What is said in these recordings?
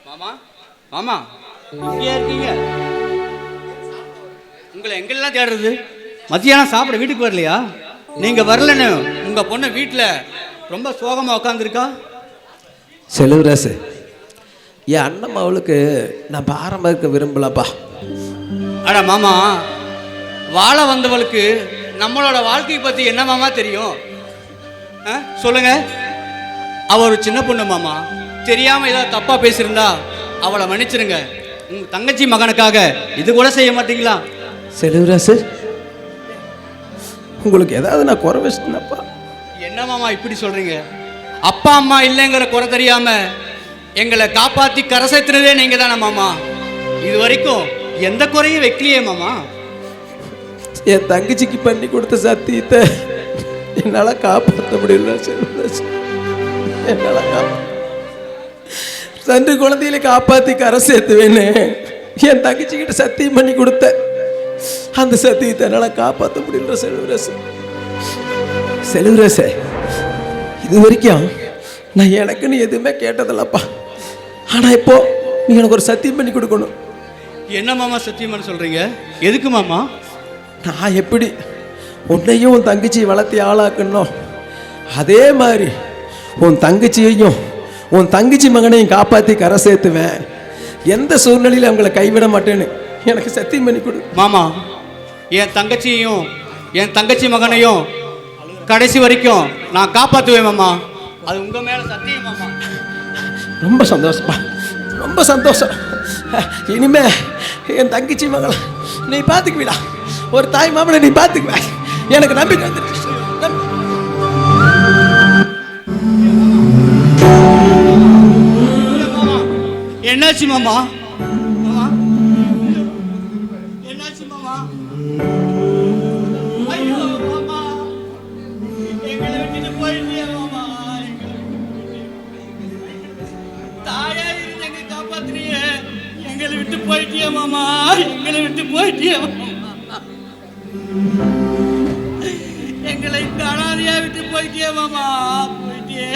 மாமா மாமா இங்கே இருக்கீங்க? உங்களை எங்கெல்லாம் தேடுறது? மத்தியானம் சாப்பிட வீட்டுக்கு வரலையா? நீங்க வரலன்னு உங்க பொண்ணு வீட்டில் ரொம்ப சோகமா உட்காந்துருக்கா. செல்வராசு, என் அண்ணன் அவளுக்கு நான் பாரமாக இருக்க விரும்பலப்பா. அட மாமா, வாழ வந்தவளுக்கு நம்மளோட வாழ்க்கையை பற்றி என்ன மாமா தெரியும்? சொல்லுங்க. அவ ஒரு சின்ன பொண்ணு மாமா, தெரியாம ஏதாவது தப்பா பேசியிருந்தா அவளை மன்னிச்சிருங்க. உங்க தங்கச்சி மகனுக்காக இது கூட செய்ய மாட்டீங்களா? செல்வராசு, உங்களுக்கு ஏதாவது நான் குறை வச்சுனப்பா? என்ன மாமா இப்படி சொல்றீங்க? அப்பா அம்மா இல்லைங்கிற குறை தெரியாம எங்களை காப்பாத்தி கரை சேர்த்துனதே நீங்க தானே மாமா. இது வரைக்கும் எந்த குறையும் வைக்கலையே மாமா. என் தங்கச்சிக்கு பண்ணி கொடுத்த சத்தியத்தை என்னால் காப்பாற்ற முடியல செல்வராசு. என்னால் ரெண்டு குழந்தையில காப்பாற்றி கரை சேர்த்துவேன்னு என் தங்கச்சிக்கிட்ட சத்தியம் பண்ணி கொடுத்த அந்த சத்தியத்தை என்னால் காப்பாற்ற முடியல செல்வராசு. செல்வராசு, இது வரைக்கும் நான் எனக்குன்னு எதுவுமே கேட்டதில்லப்பா. ஆனால் இப்போ நீ எனக்கு ஒரு சத்தியம் பண்ணி கொடுக்கணும். என்ன மாமா சத்தியம்னு சொல்றீங்க? எதுக்கு மாமா? நான் எப்படி உன்னையும் உன் தங்கச்சியை வளர்த்தி ஆளாக்கணும், அதே மாதிரி உன் தங்கச்சியையும் உன் தங்கச்சி மகனையும் காப்பாற்றி கரை சேர்த்துவேன். எந்த சூழ்நிலையில் அவங்கள கைவிட மாட்டேன்னு எனக்கு சத்தியம் பண்ணி கொடு மாமா. என் தங்கச்சியையும் என் தங்கச்சி மகனையும் கடைசி வரைக்கும் நான் காப்பாற்றுவேன் மாமா. அது உங்க மேல சத்தியம் மாமா. ரொம்ப சந்தோஷப்பா, ரொம்ப சந்தோஷம். இனிமே என் தங்கச்சி மகளை நீ பார்த்துக்குவீடா. ஒரு தாய் மாமனை நீ பார்த்துக்குவ. எனக்கு நம்பிக்கை வந்துடுச்சு. என்னாச்சு மாமா? என்னாச்சு மாமா? ஐயோ மாமா, எங்களை விட்டுட்டு போயிட்டியா மாமா? தாயா இருந்து எங்க காப்பாத்துறிய, எங்களை விட்டு போயிட்டியா மாமா? எங்களை விட்டு போயிட்டியா மாமா? எங்களை இந்த அனாதையா விட்டு போயிட்டியா மாமா? போயிட்டியே.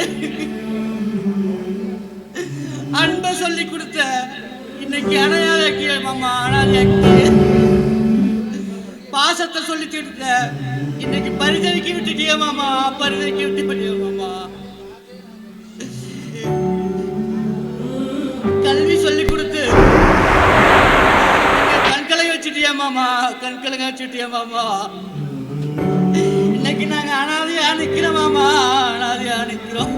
அன்பை சொல்லி கொடுத்த இன்னைக்கு அனாதையாக்கிய மாமா. அனாதையாக்கிய பாசத்தை சொல்லி கொடுத்த இன்னைக்கு பரிதவிக்க விட்டுட்டியா மாமா. பரிதவிக்க விட்டு பண்ணியா மாமா. கல்வி சொல்லி கொடுத்து கண்களை வச்சுட்டியா மாமா. கண்களை வச்சுட்டியா மாமா. இன்னைக்கு நாங்க அனாதையா நிக்கிறோம் மாமா. அனாதையா நிக்கிறோம்.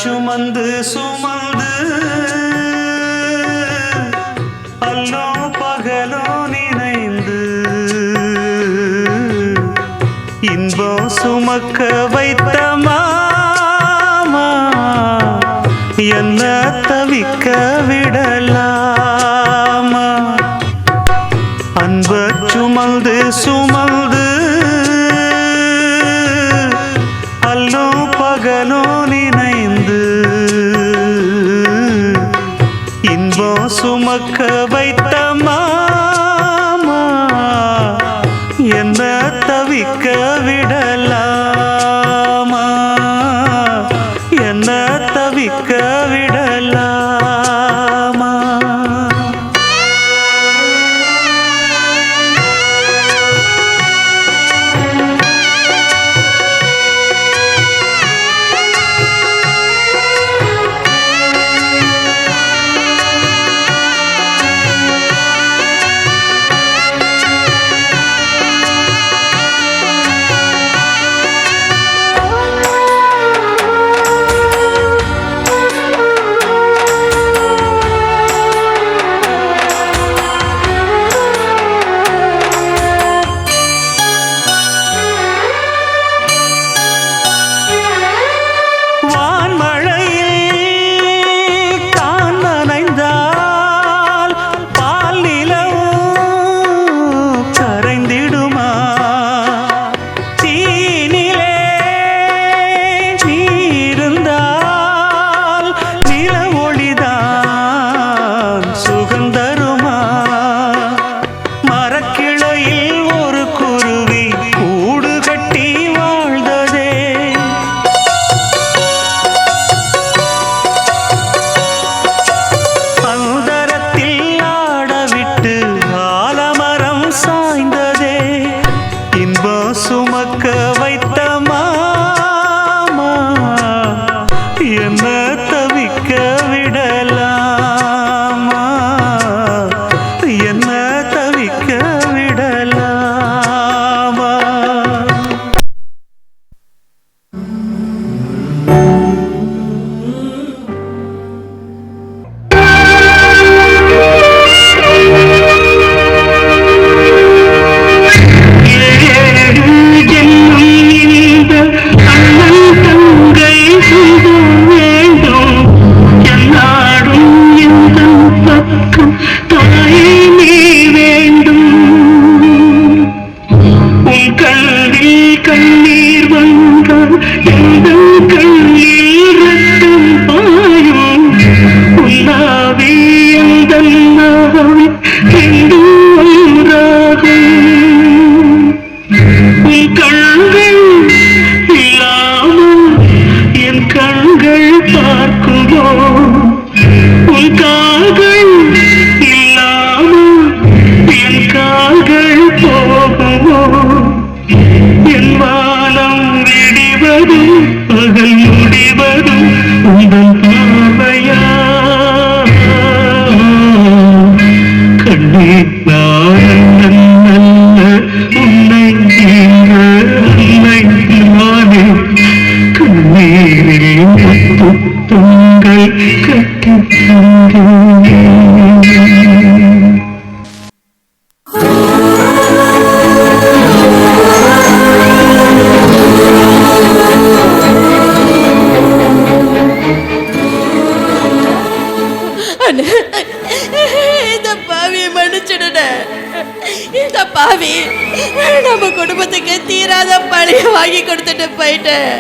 சுமந்து சுமந்து அல்லோ பகலோ நினைந்து இன்பம் சுமக்க வைத்த மாமா என்ன தவிக்க விடலாமா? அன்ப சுமந்து சுமந்து அல்லோ பகலோ நினைந்து இன்பம் சுமக்க வைத்த மாமா என்ன தவிக்க விடலாமா? என்ன தவிக்க விடலாமா? பகல் முடிவதும் உங்கள் பார்வையா கண்ணீர் நான் நல்ல உன்னை அன்னை நானே கண்ணீரில் முத்துங்கள் கட்டித் இந்த பாவியை மன்னிச்சிடுட. இந்த பாவி நம்ம குடும்பத்துக்கு தீராத பழிய வாங்கி கொடுத்துட்டு போயிட்டேன்.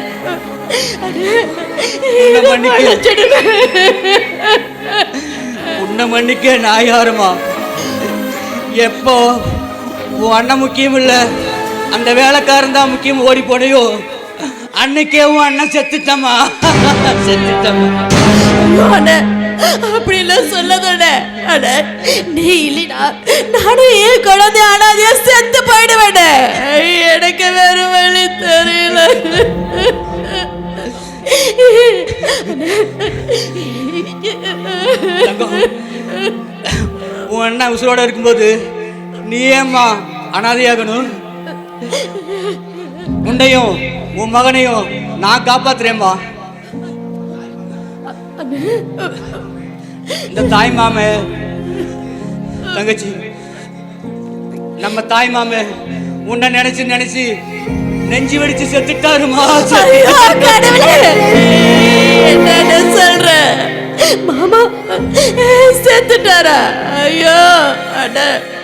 உன்னை மன்னிக்க நான் யாருமா? எப்போ உன் அண்ணன் முக்கியம் இல்லை, அந்த வேலைக்காரன் தான் முக்கியம் ஓடி போனையோ அன்னைக்கே உன் அண்ணன் செத்துட்டமா செத்துட்டமா. அப்படிலாம் சொல்லதோட நீ இல்லைனா நானும் ஏன் குழந்தை அனாதையா செத்து போயிடுவேன். எனக்கு வேற வழி தெரியல. உன் அண்ணன் உசுரோட இருக்கும்போது நீ ஏம்மா அனாதையாகணும்? உன்னையும் உன் மகனையும் நான் காப்பாத்துறேம்மா. இந்த தாய் மாமே தங்கச்சி, நம்ம தாய் மாமே உன்னை நினைச்சு நினைச்சு நெஞ்சு வெடிச்சு செத்துட்டாருமா. என்ன சொல்ற மாமா? செத்துட்டாரா? ஐயோ அட,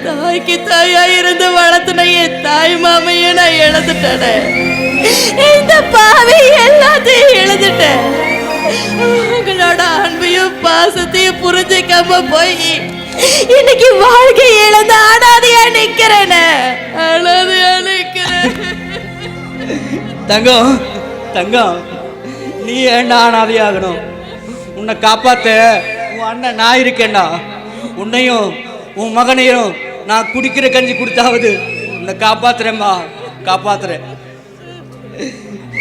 தாய்க்கு தாயா இருந்து வளர்த்துன என் தாய் மாமையும் நான் இழந்துட்டேன். இந்த பாவி எல்லாத்தையும் இழந்துட்டேன். உங்களோட அன்பையும் பாசத்தையும் புரிஞ்சுக்காம போய் இன்னைக்கு வாழ்க்கை இழந்த அனாதையா நிக்கிறேன். அனாதையா நிக்கிறேன். தங்கம் தங்கம், நீ ஏண்டா அனாதையாகணும்? உன்னை காப்பாத்த உன் அண்ணன் நான் இருக்கேன்டா. உன்னையும் உன் மகனையும் நான் குடிக்கிற கஞ்சி கொடுத்தாவது உன்னை காப்பாத்துறேம்மா, காப்பாத்துறேன்.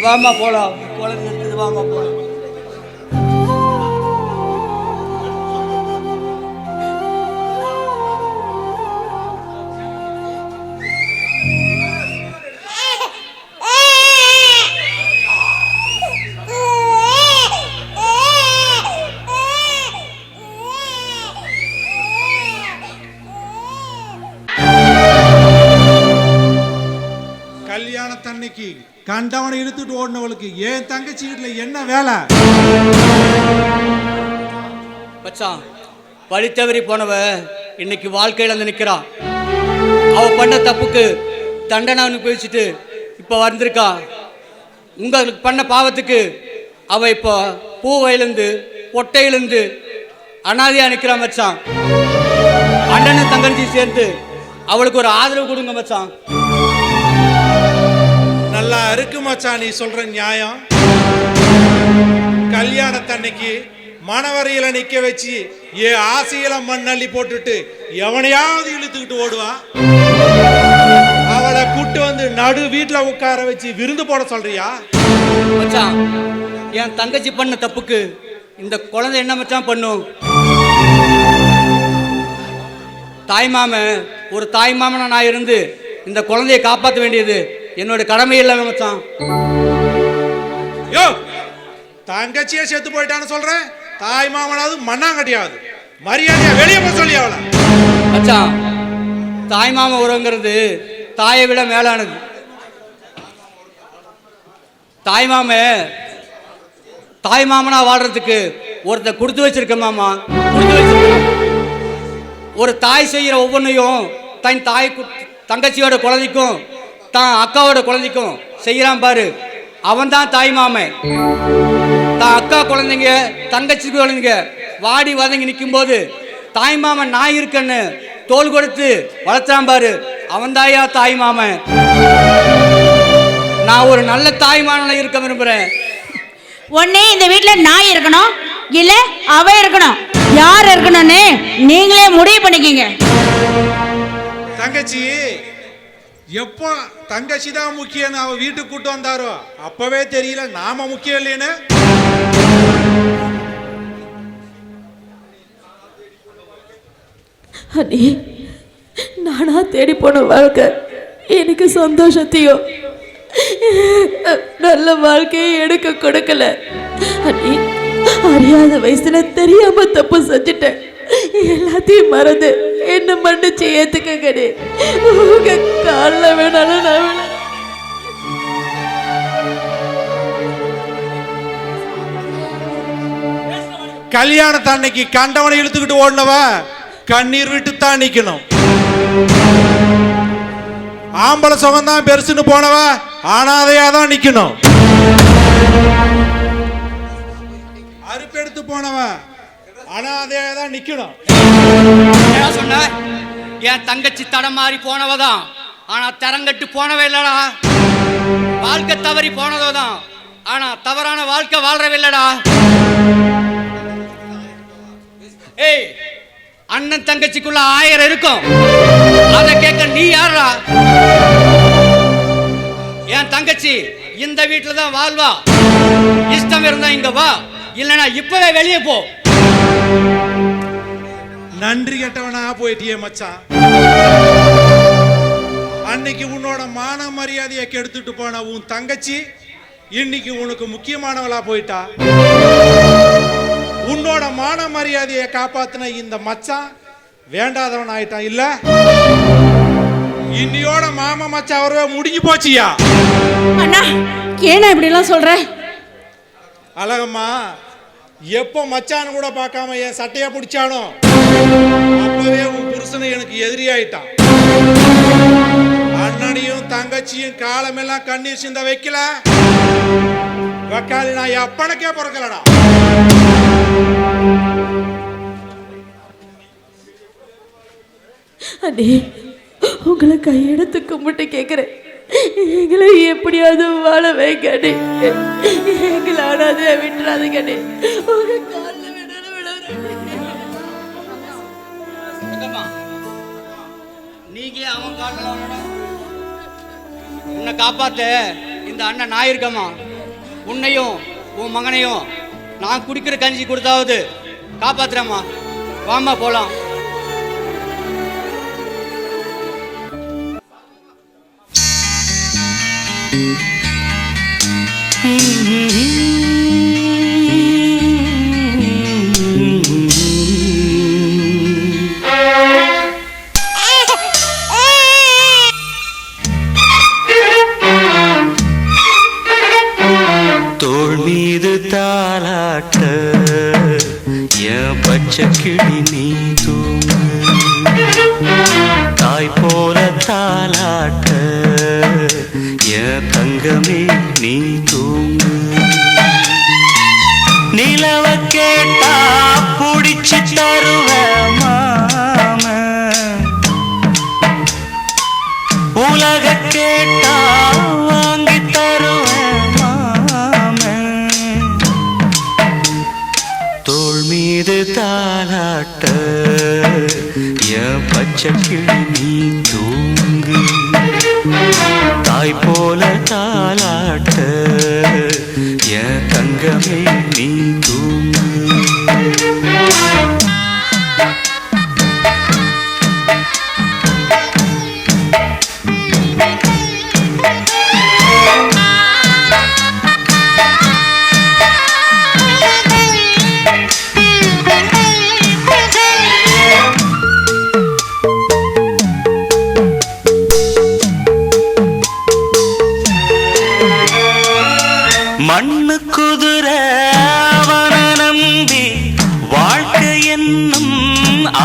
வாமா போலாம், குழந்தை இருக்குது, வாமா போலாம். கல்யாணத்தன்னைக்கு கண்டவனை இழுத்துட்டு ஓடினவளுக்கு ஏன் தங்கச்சி வீட்டுல என்ன வேலை? மச்சான், பழி தவறி போனவ இன்னைக்கு வாழ்க்கையில வந்து நிக்கிறான். அவ பண்ண தப்புக்கு தண்டனை அனுபவிச்சுட்டு இப்ப வந்திருக்கா. உங்களுக்கு பண்ண பாவத்துக்கு அவ இப்போ பூவையிலிருந்து பொட்டையிலிருந்து அனாதையா நிக்கிறா மச்சான். அண்ணனும் தங்கச்சி சேர்ந்து அவளுக்கு ஒரு ஆதரவு கொடுங்க மச்சான். நல்லா இருக்கு மச்சான் நீ சொல்ற நியாயம். கல்யாணத்தன்னைக்கு மணவரையில நிக்க வச்சு ஏன் ஆசையில மண்ணள்ளி போட்டுட்டு எவனையாவது இழுத்துக்கிட்டு ஓடுவா. அவளை கூட்டு வந்து நடு வீட்டுல உட்கார வச்சு விருந்து போட சொல்றியா? மச்சான், என் தங்கச்சி பண்ண தப்புக்கு இந்த குழந்தை என்ன மச்சான் பண்ணும்? தாய்மாமன், ஒரு தாய்மாமனா நான் இருந்து இந்த குழந்தையை காப்பாற்ற வேண்டியது என்னோட கடமை இல்லை மச்சான். யோ, தங்கச்சியே செத்து போயிட்டான்னு சொல்றேன், தாய் மாமனாவது மண்ணாங்கட்டியாவது மரியாதையா வெளியே போக சொல்லி அவளை. மச்சான், தாய்மாம உறவுங்கிறது தாயை விட மேலானது. தாய்மாமனா வாழ்றதுக்கு ஒருத்தர் கொடுத்து வச்சிருக்க மாமா, கொடுத்து வச்சிருக்க. ஒரு தாய் செய்யற ஒவ்வொன்றையும் தன் தாய் தங்கச்சியோட குழந்தைக்கும் தான் அக்காவோட குழந்தைக்கும் செய்யறான் பாரு, அவன் தான் தாய் மாமன். தான் அக்கா குழந்தைங்க தங்கச்சி குழந்தைங்க வாடி வதங்கி நிற்கும் போது தாய் மாமன் நான் இருக்கன்னு தோல் கொடுத்து வளர்த்தான் பாரு, அவன் தாயா தாய் மாமன். நான் ஒரு நல்ல தாய் மாமனா இருக்க விரும்புறேன். ஒன்னே இந்த வீட்டுல நான் இருக்கணும், இல்ல அவ இருக்கணும். யார் இருக்கணும்னு நீங்களே முடிவு பண்ணிக்கீங்க. தங்கச்சி, எப்போ தங்கச்சி தான் முக்கியம்னு அவ வீட்டுக்கு கூட்டு வந்தாரோ அப்பவே தெரியல நாம முக்கியம் இல்லைன்னு. அண்ணி, நானா தேடி போன வாழ்க்கை எனக்கு சந்தோஷத்தையும் நல்ல வாழ்க்கையை எடுக்க கொடுக்கல. அண்ணி, அறியாத வயசுல தெரியாம தப்பு செஞ்சுட்டேன். எல்லாத்தையும் மறந்து என்ன மன்னிச்சு ஏத்துக்கங்கடி. உங்க காலில் வேணாலும் நான் விழ. கல்யாணத்து அன்னைக்கு கண்டவனை இழுத்துக்கிட்டு ஓடினவ கண்ணீர் விட்டு தான் நிக்கணும். ஆம்பளை சுகம்தான் பெருசுன்னு போனவ அனாதையா தான் நிக்கணும். அறுப்பெடுத்து போனவ அனாதையா தான் நிக்கணும். என்ன சொன்ன? என் தங்கச்சி தடமாறி போனவதான், ஆனா தரங்கட்டு போனவே இல்லடா. வாழ்க்கை தவறி போனதான், ஆனா தவறான வாழ்க்கை வாழ்றவில்லடா. ஏய், அண்ணன் தங்கச்சிக்குள்ள 1000 இருக்கும், அத கேட்க நீ யாரா? என் தங்கச்சி இந்த வீட்டுல தான் வாழ்வா. இஷ்டம் இருந்தா இங்க வா, இல்லனா இப்பவே வெளியே போ. நன்றி கெட்டவனா போயிட்டியே மச்சான். அன்னைக்கு உன்னோட மான மரியாதையை கெடுத்துட்டு போன உன் தங்கச்சி இன்னைக்கு உனக்கு முக்கியமானவளா போயிட்டா. உன்னோட மான மரியாதையை காப்பாத்தின இந்த மச்சான் வேண்டாதவன் ஆயிட்டான். இல்ல இன்னையோட மாமா மச்சான் அவரவே முடிஞ்சு போச்சியா. அண்ணா, ஏன்னா இப்படி எல்லாம் சொல்ற? அழகம்மா, எப்போ மச்சான கூட பார்க்காம என் சட்டையா பிடிச்சானோ அப்பவே உன் புருஷனை எனக்கு எதிரியாயிட்டான். அண்ணனையும் தங்கச்சியும் காலமெல்லாம் கண்ணீர் சிந்த வைக்கல வக்காலி நான் அப்பனுக்கே பிறக்கலடா. அண்ணே, உங்களை கையெடுத்து கும்பிட்டு கேட்கிறேன், எங்களை எப்படியாவது வாழ வைக்கணே. எங்களை ஆனாதே விட்டுறாதுங்கண்ணே. உங்க காலில் நீங்க அவன் காட்டலாம். உன்னை காப்பாத்த இந்த அண்ணன் நான் இருக்கமா. உன்னையும் உன் மகனையும் நான் குடிக்கிற கஞ்சி கொடுத்தாவது காப்பாத்துறேம்மா. வாமா போலாம். தோள் மீது தாலாட்ட என் பச்சை கிளி நீ தூங்கு, தாய் போல தாலாட்ட என் தங்கமே நீ தூங்கு. நிலவ கேட்டா புடிச்சு தருவ மாம, உலக கேட்டா வாங்கி தருவேன் மாமன். தோள் மீது தாலாட்ட என் பச்சை கிளி நீ தூங்கு, தாய் போல தாலாட்ட என் தங்கமே நீ தூங்கு. மண்ணு குதிரை அவன நம்பி வாழ்க்கை என்னும்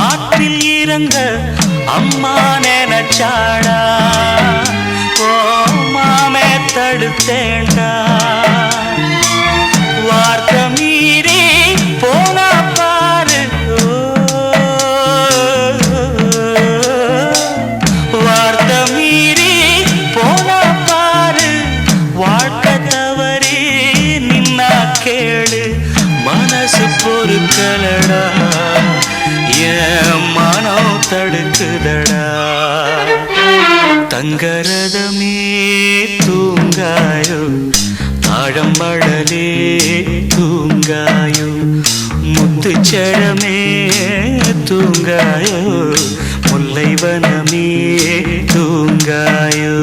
ஆற்றில் இறங்க அம்மா நினைச்சாடா. ஓ மாமே தடுத்தேண்டா, வார்த்தை மீறி போனா பாரு. வார்த்தை மீறி போனா பாரு, வாழ்க்கை தவறி நின்னா கேளு. மனசு பொறுக்கலடா, என் மனம் தடுக்குதடா. தங்கரதமே தூங்காயோ தாழம்பழலே தூங்காயோ முத்துச்சரமே தூங்காயோ முல்லைவனமே தூங்காயோ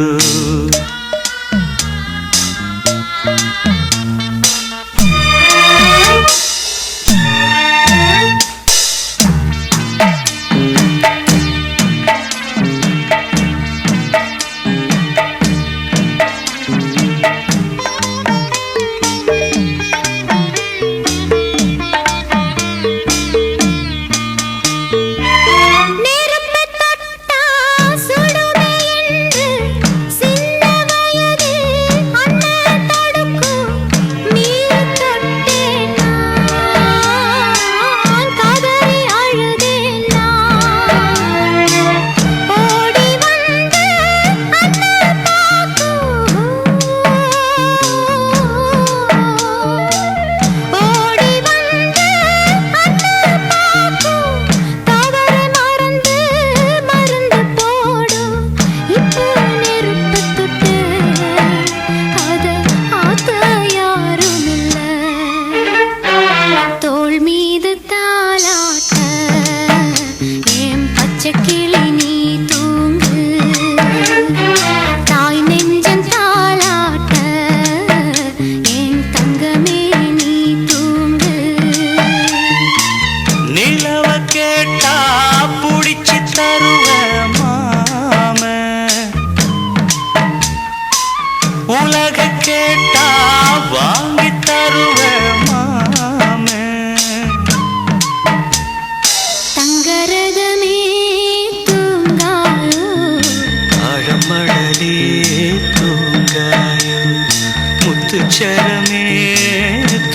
முத்துச்சரமே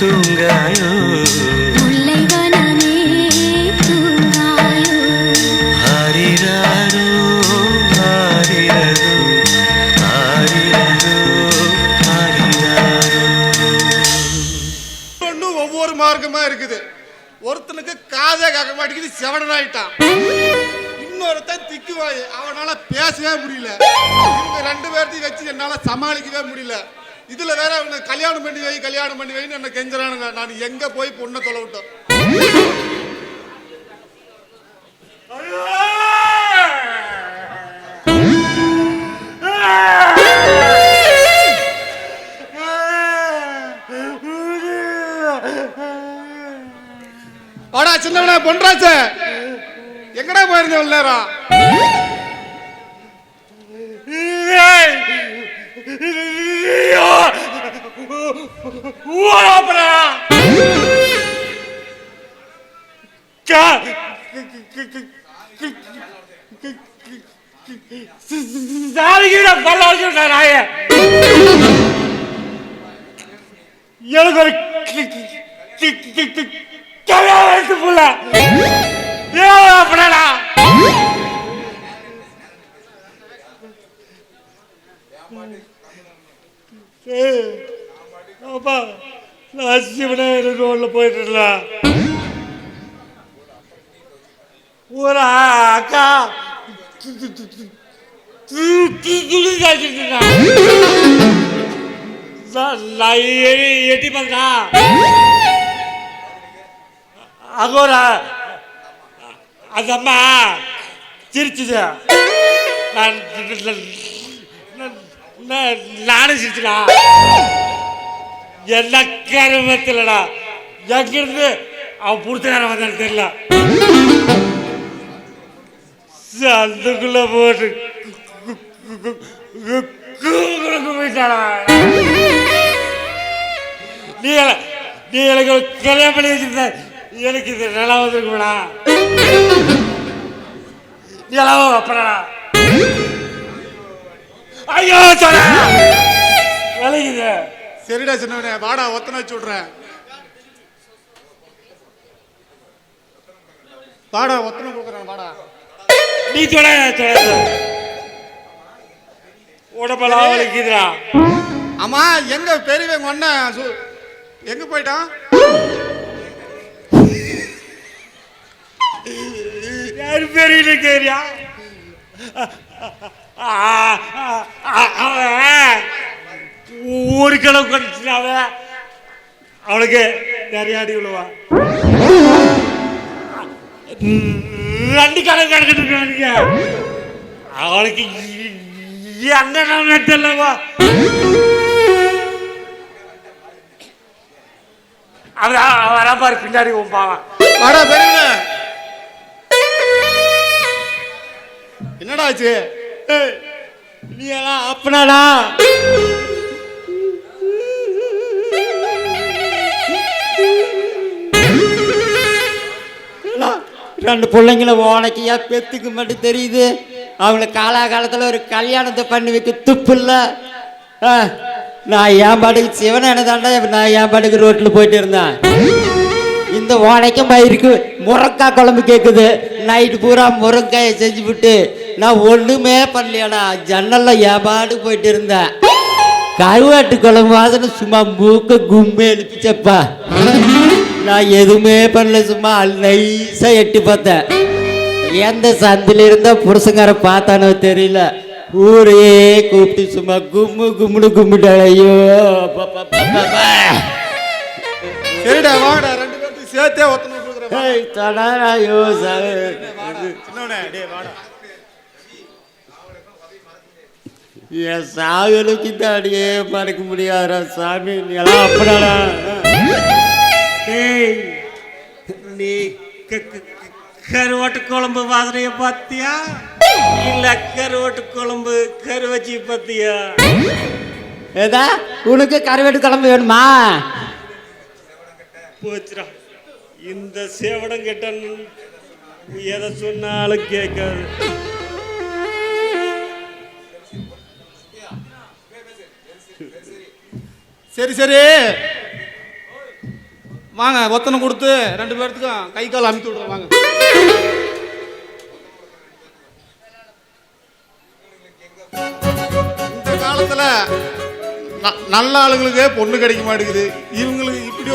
தூங்காயோ முல்லைவனமே தூங்காயோ ஆரிராரோ ஆரிரரோ ஆரிரரோ ஆரிராரோ. ஒன்றும் ஒவ்வொரு மார்க்கமா இருக்குது. ஒருத்தனுக்கு காதே கேட்க மாட்டேங்குது, செவடனாயிட்டான். இன்னொருத்தன் திக்குவாய், அவனால பேசவே முடியல. இவங்க ரெண்டு பேர்த்தையும் வச்சு என்னால சமாளிக்கவே முடியல. இதுல வேற அவங்க கல்யாணம் பண்ணி வைன்னு என்ன கெஞ்சுறானுங்க. நான் எங்க போய் பொண்ணை தொலைவிட்டோம். வாடா சின்னவனா பொன்ராச, எங்கடா போயிருந்த நேரம்? எனக்கு ஒரு கல்யாணத்து புள்ள அப்படின்னா அப்பா நான் சிவனே ரோட்ல போயிட்டு இருக்கலாம். ஒரு அக்கா எட்டி பார்த்தா அங்க ஒரு அந்த அம்மா சிரிச்சுது. நானும் சிரிச்சுடா. என்ன கருமத்திலடா எங்கிருந்து அவன் புடிச்ச வந்தான்னு தெரியல. அதுக்குள்ள போட்டு போயிட்டாடா. நீ எனக்கு கல்யாணம் பண்ணி வச்சிருந்த, எனக்கு இது நல்லா வந்துருக்குடா. நீ எல்லாம் அப்படா. ஐயோ சொல்ல விளையுது. சரிடா சின்னவனே, வாடா ஒத்தனை வச்சு விட்றேன். வாடா ஒத்தனை கொடுக்குறேன். வாடா நீ சொல்ல உடம்பெல்லாம் வலிக்குதுடா. ஆமா, எங்க பெரியவங்க அண்ணன் எங்க போயிட்டான்? யாரு பெரிய கேரியா? அவன் ஒரு கிழவு கடிச்சுனா அவளுக்கு நிறைய அடி விழுவா. 2 கிழவு கிடக்கிட்டு அவளுக்கு என்ன தெரியலவா. அவன் பாரு பின்னாடி பாவான். என்னடா ஆச்சு? நீ எல்லாம் அப்பனாடா? ரெண்டு பிள்ளைங்கள உனக்கியா பெத்துக்கு மட்டும் தெரியுது. அவங்கள காலாகாலத்தில் ஒரு கல்யாணத்தை பண்ணி வைக்க துப்பு இல்லை. நான் என் பாட்டுக்கு சிவனை என்ன தாண்டா நான் என் பாட்டுக்கு ரோட்டில் போயிட்டு இருந்தேன். இந்த உனைக்கும் பயிருக்கு முருங்காய் குழம்பு கேட்குது. நைட்டு பூரா முருங்காயை செஞ்சு விட்டு நான் ஒன்றுமே பண்ணலையாடா. ஜன்னலில் என் பாட்டுக்கு போயிட்டு இருந்தேன். கருவாட்டு குழம்பு வாசனை சும்மா மூக்க கும்மே எழுப்பிச்சப்பா. நான் எதுவுமே பண்ணல, சும்மா நைஸாக எட்டி பார்த்தேன். எந்த சந்தில இருந்தா புருஷங்கார பார்த்தானோ தெரியல. ஊரே கூப்பிட்டு சும்மா கும்மு கும்முன்னு கும்பிட்டாள். ஐயோ சரிடா வாடா, 2 பேருக்கு சேர்த்தே ஒத்தனை கொடுக்குறேன். ஐயோ என் சாவியலுக்கு தாடியே மறக்க முடியாதா சாமி. நீ எல்லாம் அப்படிடா. நீ கருவாட்டு குழம்பு வாசனைய பார்த்தியா இல்ல கருவாட்டு குழம்பு கருவச்சி பார்த்தியா? ஏதா உனக்கு கருவாட்டு குழம்பு வேணுமா? போச்சுடா, இந்த சேவடம் கேட்ட எதை சொன்னாலும் கேட்காது. சரி சரி வாங்க, ஒத்தனை கொடுத்து 2 பேர்த்துக்கும் கை கால் அமுத்தி விடுறோம் வாங்க. இந்த காலத்துல நல்ல ஆளுங்களுக்கே பொண்ணு கிடைக்க மாட்டேங்குது. இவங்களுக்கு இப்படி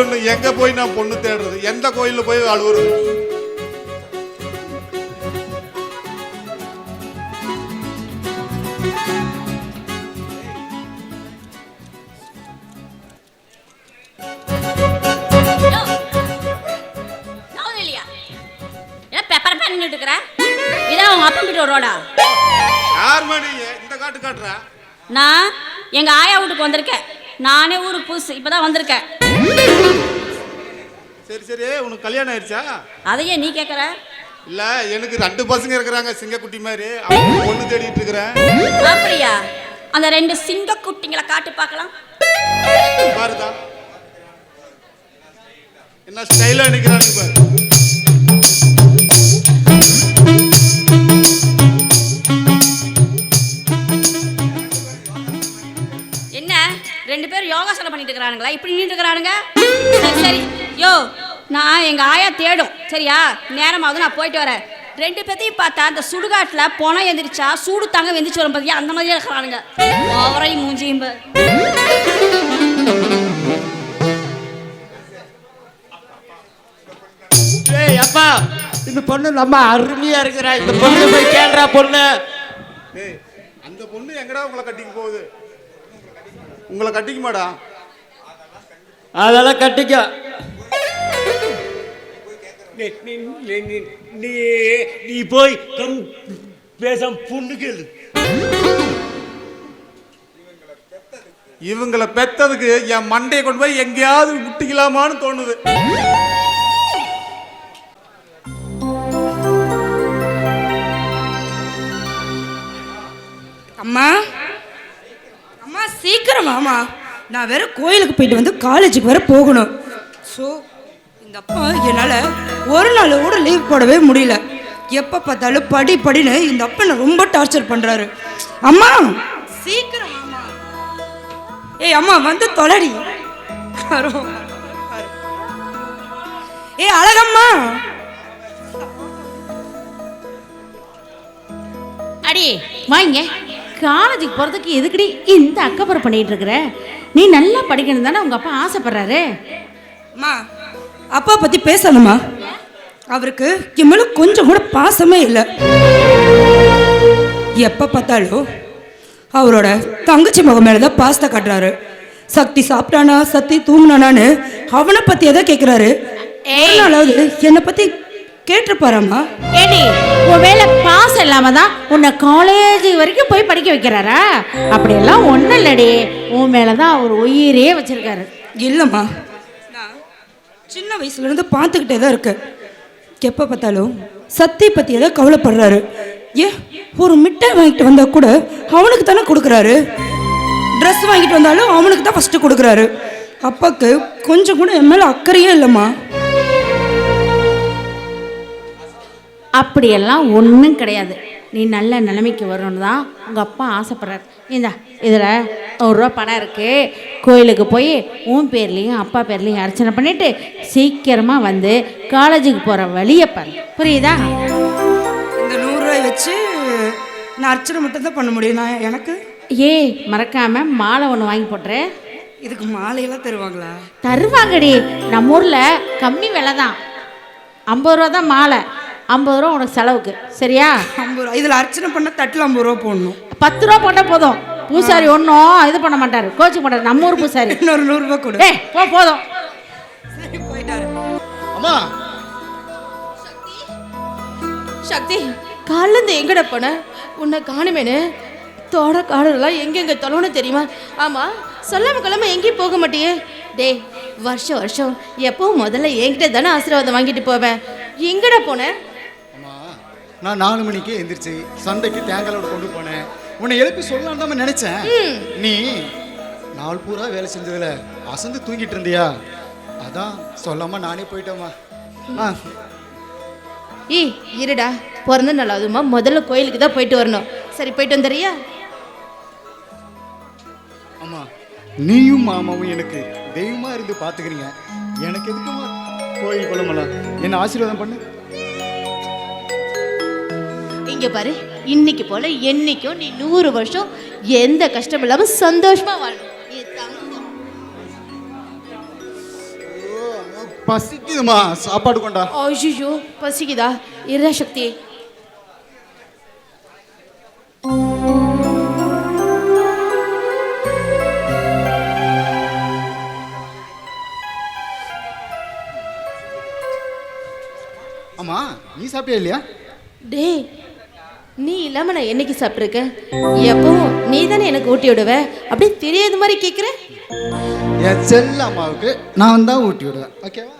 ஒண்ணு எங்க போய் நான் பொண்ணு தேடுறது? எந்த கோயில்ல போய் அழுவுறது? நான் எங்க ஆயா வீட்டுக்கு வந்திருக்கேன். நானே ஊருக்கு புதுசு, இப்பதான் வந்திருக்கேன். சரி சரி, உனக்கு கல்யாணம் ஆயிடுச்சா? அதையே நீ கேக்குற? இல்ல, எனக்கு 2 பசங்க இருக்கிறாங்க, சிங்கக்குட்டி மாதிரி. அவங்க பொண்ணு தேடிட்டு இருக்கிறேன். அப்படியா? அந்த 2 சிங்கக்குட்டிங்களை காட்டு பார்க்கலாம். பாருதா என்ன ஸ்டைலா நிக்கிறானுங்க பாரு. என்ன 2 பேரும் யோகாசனம் பண்ணிட்டு இருக்கிறானுங்களா? இப்படி நின்றுட்டு இருக்கிறானுங்க. சரி சரி, யோ நான் எங்க ஆயா தேடும், சரியா? நேரமாவது நான் போயிட்டு வரேன். 2 பேத்தையும் பார்த்தா அந்த சுடுகாட்டுல பொணம் எந்திரிச்சா சூடு தாங்க வெந்திச்சு வரும் பார்த்தியா, அந்த மாதிரியே இருக்கிறானுங்க. ஓவரையும் மூஞ்சியும். அப்பா, இந்த பொண்ணு ரொம்ப அருமையா இருக்கிறா. இந்த பொண்ணு போய் கேள்றா பொண்ணு. அந்த பொண்ணு எங்கடா உங்களை கட்டிக்க போகுது? உங்களை கட்டிக்க மாடா? அதெல்லாம் கட்டிக்க. நீ போய் பேசாம பொண்ணு கேளு. இவங்களை பெத்ததுக்கு என் மண்டையை கொண்டு போய் எங்கேயாவது விட்டுக்கலாமான்னு தோணுது. அம்மா அம்மா சீக்கிரம் வாமா. நான் வேற கோயிலுக்கு போயிட்டு வந்து காலேஜுக்கு வேற போகணும். ஸோ இந்த அப்பா என்னால் ஒரு நாள் கூட லீவ் போடவே முடியல. எப்போ பார்த்தாலும் படின்னு இந்த அப்பா என்னை ரொம்ப டார்ச்சர் பண்ணுறாரு. அம்மா சீக்கிரம் வாமா. ஏய் அம்மா வந்து தொலைடி. ஏ அழகம்மா. அடி வாங்க. காலேஜுக்கு போகிறதுக்கு எதுக்குடி இந்த அக்கப்புறம் பண்ணிட்டு இருக்கிற? நீ நல்லா படிக்கணும் தானே உங்கள் அப்பா ஆசைப்படுறாரு. அம்மா அப்பா பற்றி பேசணுமா? அவருக்கு என் மேலே கொஞ்சம் கூட பாசமே இல்லை. எப்போ பார்த்தாலும் அவரோட தங்கச்சி முகம் மேலே தான் பாஸ்தா காட்டுறாரு. சக்தி சாப்பிட்டானா, சக்தி தூங்கினானான்னு அவனை பற்றியே தான் கேட்குறாரு. நாளாவது என்னை பற்றி கேட்டிருப்பாராம்மா? ஏடி, உன் மேல பாசம் இல்லாம தான் உன்னை காலேஜ் வரைக்கும் போய் படிக்க வைக்கிறாரா? அப்படியெல்லாம் ஒன்றும் இல்லடி, உன் மேல தான் அவர் உயிரே வச்சிருக்காரு. இல்லைம்மா, நான் சின்ன வயசுலேருந்து பார்த்துக்கிட்டே தான் இருக்கேன். எப்போ பார்த்தாலும் சக்தி பற்றி ஏதாவது கவலைப்படுறாரு. ஒரு மிட்டாய் வாங்கிட்டு வந்தால் கூட அவனுக்கு தானே கொடுக்குறாரு. ட்ரெஸ் வாங்கிட்டு வந்தாலும் அவனுக்கு தான் ஃபஸ்ட்டு கொடுக்குறாரு. அப்பாவுக்கு கொஞ்சம் கூட என் மேலே அக்கறையே இல்லைம்மா. அப்படியெல்லாம் ஒன்றும் கிடையாது. நீ நல்ல நிலைமைக்கு வரணும்னு தான் உங்கள் அப்பா ஆசைப்படுறாரு. இந்தா இதில் 100 ரூபா பணம் இருக்குது. கோயிலுக்கு போய் உன் பேர்லேயும் அப்பா பேர்லேயும் அர்ச்சனை பண்ணிவிட்டு சீக்கிரமாக வந்து காலேஜுக்கு போகிற வழியை பாரு. புரியுதா? இந்த 100 ரூபாய் வச்சு நான் அர்ச்சனை மட்டும்தான் பண்ண முடியும். நான் எனக்கு மறக்காமல் மாலை ஒன்று வாங்கி போட்டுறேன். இதுக்கு மாலையெல்லாம் தருவாங்களா? தருவாங்கடி. நம்ம ஊரில் கம்மி விலை தான். 50 ரூபா தான் மாலை. 50 ரூபா உனக்கு செலவுக்கு. சரியா? 50 ரூபா. இதில் அர்ச்சனை பண்ணால் தட்டில் 50 ரூபா போடணும். 10 ரூபா போட்டால் போதும். பூசாரி ஒன்றும் இது பண்ண மாட்டார், கோச்சிக்க மாட்டார். நம்ம ஊர் பூசாரி. இன்னொரு 100 ரூபா கொடு. போதும். சரி, போயிட்டாரு. அம்மா சக்தி, காலேருந்து எங்கட போன? உன்னை காணுமேனு தோட காடெல்லாம் எங்கெங்க தொலைன்னு தெரியுமா? ஆமாம், சொல்லாம கொள்ளாம எங்கேயும் போக மாட்டியே. டேய், வருஷம் வருஷம் எப்பவும் முதல்ல என்கிட்ட தானே ஆசீர்வாதம் வாங்கிட்டு போவேன். எங்கடா போனேன்? அம்மா, நான் 4 மணிக்கு எந்திரிச்சு சந்தைக்கு தேங்காயோட கொண்டு போனேன். உன்னை எழுப்பி சொல்லலாம் தான் நினைச்சேன். நீ நாள் பூரா வேலை செஞ்சதுல அசந்து தூங்கிட்டு இருந்தியா, அதான் சொல்லாம நானே போயிட்டேம்மா. இருடா, பிறந்த நாளாவதுமா முதல்ல கோயிலுக்கு தான் போயிட்டு வரணும். சரி, போயிட்டு வந்துறியா? அம்மா, நீயும் மாமாவும் எனக்கு தெய்வமா இருந்து பாத்துக்கிறீங்க. எனக்கு எதுக்குமா கோயில் குளமெல்லாம்? என்ன ஆசீர்வாதம் பண்ணு. இங்க பாரு, இன்னைக்கு போல என்னைக்கும் நீ 100 வருஷம் எந்த கஷ்டம் இல்லாம சந்தோஷமா வாழணும். பசிக்குதுமா, சாப்பாடு கொண்டா. ஐயோ, பசிக்குதா? இருடா சக்தி. அம்மா, நீ சாப்பிட்டியா இல்லையா? டேய், நீ இல்லாம நான் என்னைக்கு சாப்பிட்ருக்கேன்? எப்பவும் நீ தானே எனக்கு ஊட்டி விடுவ. அப்படியே தெரியாத மாதிரி கேட்குற. என் செல்ல அம்மாவுக்கு நான் தான் ஊட்டி விடுவேன். ஓகேவா?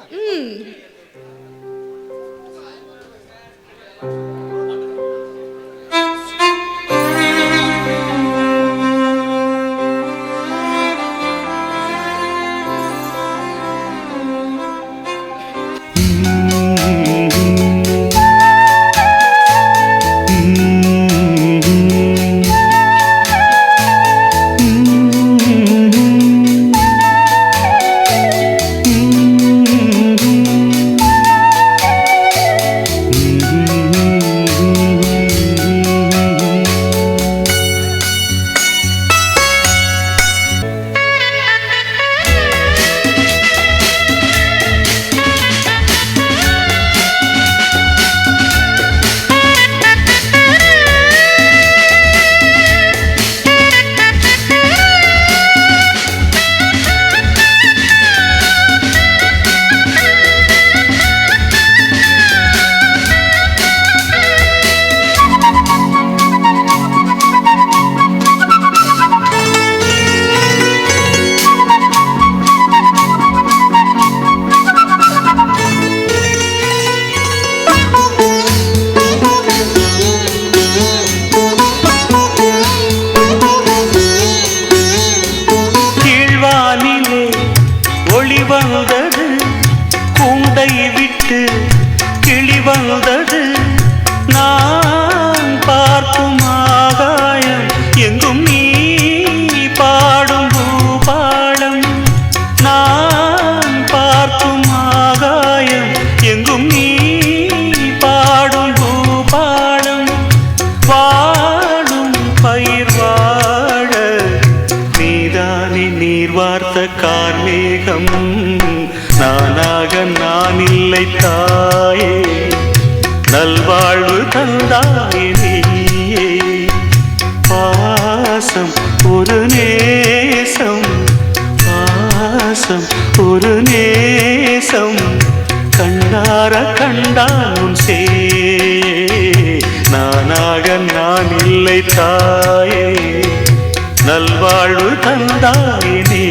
கார்மேகம் நானாக நான் இல்லை தாயே, நல்வாழ்வு தந்தாயே நீயே. ஒரு நேசம் கண்ணார கண்டான் உன் சே நானாக நான் இல்லை தாயே நல்வாழ்வு தந்தாய் நீ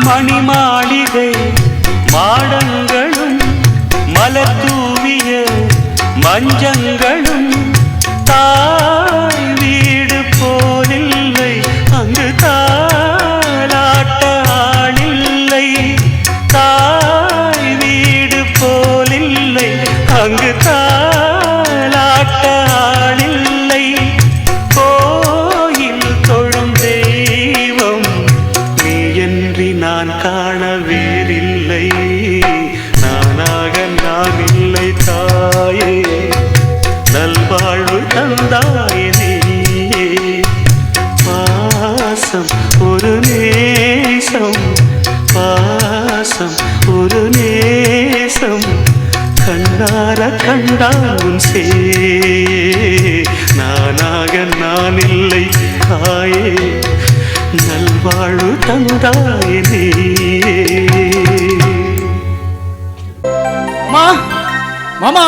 மணிமாளிகை மாடங்களும் மலர் தூவிய மஞ்சங்களும் தாய் வீடு போலில்லை அங்கு தாலாட்ட ஆளில்லை தாய் வீடு போலில்லை அங்கு தாலாட்ட ஆளில்லை கோயில் தொழும் தெய்வம் நீ என்று நான் காண வேறில்லை நானாக நான் இல்லை தாயே நல்வாழ்வு தந்தாயே நீயே பாசம் ஒரு நேசம் பாசம் ஒரு நேசம் கண்ணார கண்டான் சே நானாக நான் இல்லை தாயே நல்வாழ்வு தந்தாயே நீயே மாமா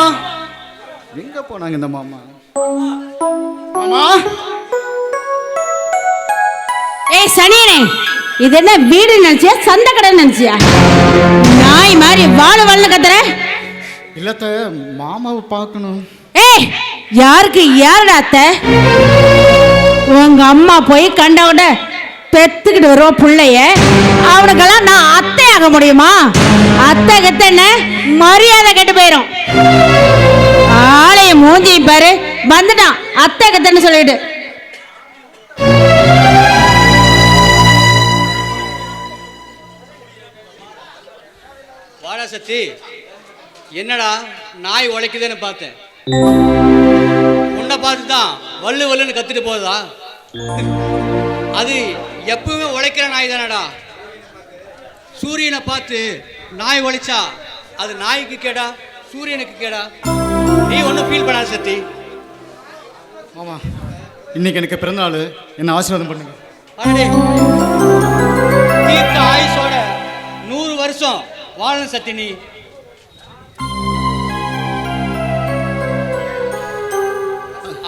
எங்க போனாங்க இந்த மாமா மாமா ஏய் சனியனே, இது என்ன வீடு நினைச்சியா சந்தை கடை நினைச்சியா? நாய் மாதிரி வாழ கத்துற. இல்லத்த மாமாவை பார்க்கணும். ஏய் யாருக்கு யாருடா அத்தை? உங்க அம்மா போய் கண்டவுட பெத்துக்கிட்டு வருவ பிள்ளைய, அவனுக்கெல்லாம் நான் அத்தை ஆக முடியுமா? அத்தை கத்தன மரியாதை கெட்டு போயிடும். ஆளைய மூஞ்சி பாரு, வந்துட்டான் அத்தை கத்தன்னு சொல்லிட்டு. வாடா சத்தி, என்னடா நாய் உழைக்குதுன்னு பார்த்தேன், உன்னை பார்த்து தான் வல்லு வல்லுன்னு கத்துட்டு போகுதா? அது எப்பவுமே உழைக்கிற நாய் தானடா. சூரியனை பார்த்து நாய் உழைச்சா அது நாய்க்கு கேடா, சூரியனுக்கு கேடா. நீ ஒன்றும் ஃபீல் பண்ணாத சத்தி. மாமா இன்னைக்கு எனக்கு பிறந்தநாள், என்ன ஆசீர்வாதம் பண்ணுங்க. தீர்க்க ஆயுசோட 100 வருஷம் வாழணும் சத்தி. நீ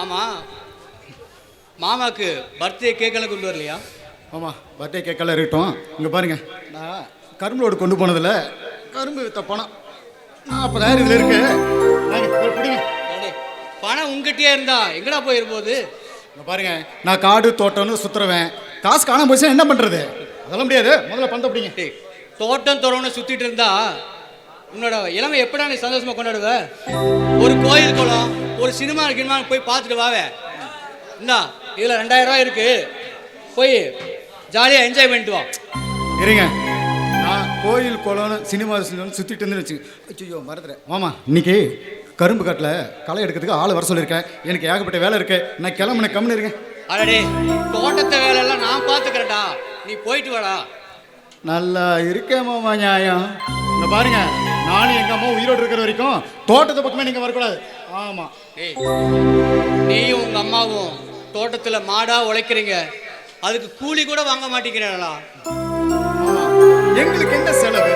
ஆமா, மாமாக்கு பர்த்டே கேக்கெல்லாம் கொண்டு வரலையா? மாமா பர்த்டே கேக்கெல்லாம் இருக்கட்டும். இங்கே பாருங்க, நான் கரும்பு லோடு கொண்டு போனதில் கரும்பு வித்த பணம் 40,000 இதில் இருக்கு. பிடிங்க. பணம் உங்ககிட்டயே இருந்தா எங்கடா போயிருப்போது? இங்கே பாருங்க, நான் காடு தோட்டம்னு சுற்றுறவேன். காசு காணாம போச்சுன்னா என்ன பண்ணுறது? அதெல்லாம் முடியாது. முதல்ல பணத்தை பிடிங்க. தோட்டம் தோறம்னு சுத்திட்டு இருந்தா உன்னோட இளமை எப்படா நீ சந்தோஷமா கொண்டாடுவ? ஒரு கோயில் குளம், ஒரு சினிமா போய் பார்த்துட்டு வாவே. இந்தா இதுல 2000 ரூபாய் இருக்கு, போய் ஜாலியா என்ஜாய் பண்ணிட்டு வா. இருங்க, நான் கோயில் குளம்னு சினிமா சுற்றிட்டு இருந்து வச்சு ஐயோ மறந்துடுறேன். மாமா இன்னைக்கு கரும்பு காட்டில் களை எடுக்கிறதுக்கு ஆள் வர சொல்லியிருக்கேன். எனக்கு ஏகப்பட்ட வேலை இருக்கு, நான் கிளம்புன கம்முன்னு இருக்கேன். அடடே, தோட்டத்தை வேலையெல்லாம் நான் பார்த்துக்கிறேன்டா, நீ போயிட்டு வாடா. நல்லா இருக்கேன் மாமா, நியாயம். இங்க பாருங்க, நானும் எங்க அம்மா உயிரோடு இருக்கிற வரைக்கும் தோட்டத்தை பக்கமே நீங்க வரக்கூடாது. ஆமா, நீயும் உங்க அம்மாவும் தோட்டத்துல மாடா உழைக்கிறீங்க, அதுக்கு கூலி கூட வாங்க மாட்டேங்கிறீங்களா? எங்களுக்கு என்ன செலவு?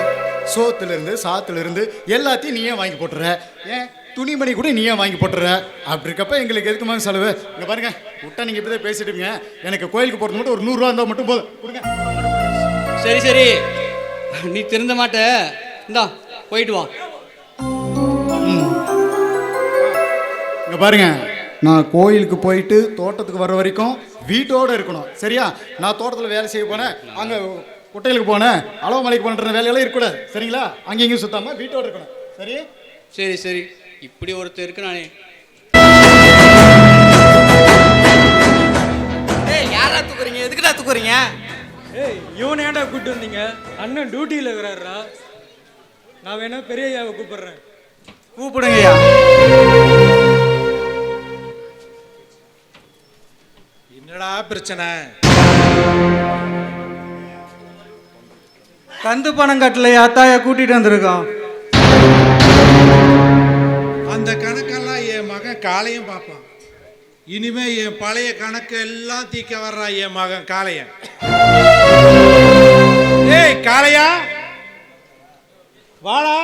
சோத்துல இருந்து சாத்துல இருந்து எல்லாத்தையும் நீயே வாங்கி போட்டுற, ஏன் துணிமணி கூட நீயே வாங்கி போட்டுற. அப்படி இருக்கப்ப எங்களுக்கு எதுக்குமா செலவு? இங்க பாருங்க, விட்டா நீங்க இப்படிதான் பேசிட்டுங்க. எனக்கு கோயிலுக்கு போறது மட்டும் ஒரு 100 ரூபா இருந்தா மட்டும் போதும், கொடுங்க. சரி சரி, நீ திருந்த மாட்ட, இந்தா போயிட்டு வா. இங்க பாருங்க, நான் கோயிலுக்கு போயிட்டு தோட்டத்துக்கு வர்ற வரைக்கும் வீட்டோட இருக்கணும், சரியா? நான் தோட்டத்தில் வேலை செய்ய போனேன், அங்கே குட்டைகளுக்கு போனேன், அளவு மலைக்கு பண்ணுற வேலையெல்லாம் இருக்கக்கூடாது, சரிங்களா? அங்கேயும் சுத்தாம வீட்டோட இருக்கணும், சரி? சரி சரி, இப்படி ஒருத்தர் இருக்கு நானே. போறீங்க? ஏய் இவனை ஏன்டா கூப்பிட்டு வந்தீங்க? அண்ணன் டியூட்டியில் இருக்கிறாரா? நான் வேணா பெரிய ஐயாவை கூப்பிடுறேன். கூப்பிடுங்கய்யா. என்னடா பிரச்சனை? கந்து பணம் கட்டல அத்தாய கூட்டிட்டு வந்திருக்கோம். அந்த கணக்கெல்லாம் என் மகன் காளையும் பார்ப்பான். இனிமே என் பழைய கணக்கு எல்லாம் தீக்க வர்றா என் மகன் காளையன். ஏய் காளையா வாடா.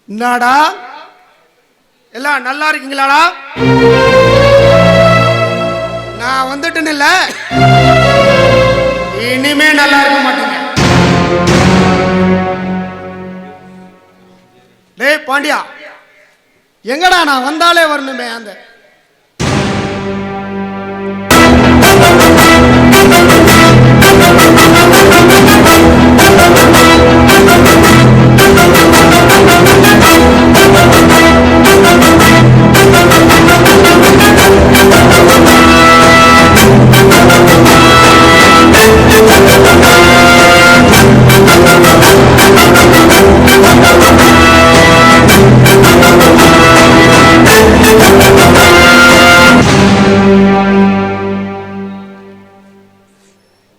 என்னடா எல்லாம் நல்லா இருக்கீங்களாடா? நான் வந்துட்டேன்னு இல்ல, இனிமே நல்லா இருக்க மாட்டீங்க. டேய் பாண்டியா, எங்கடா நான் வந்தாலே வரணுமே அந்த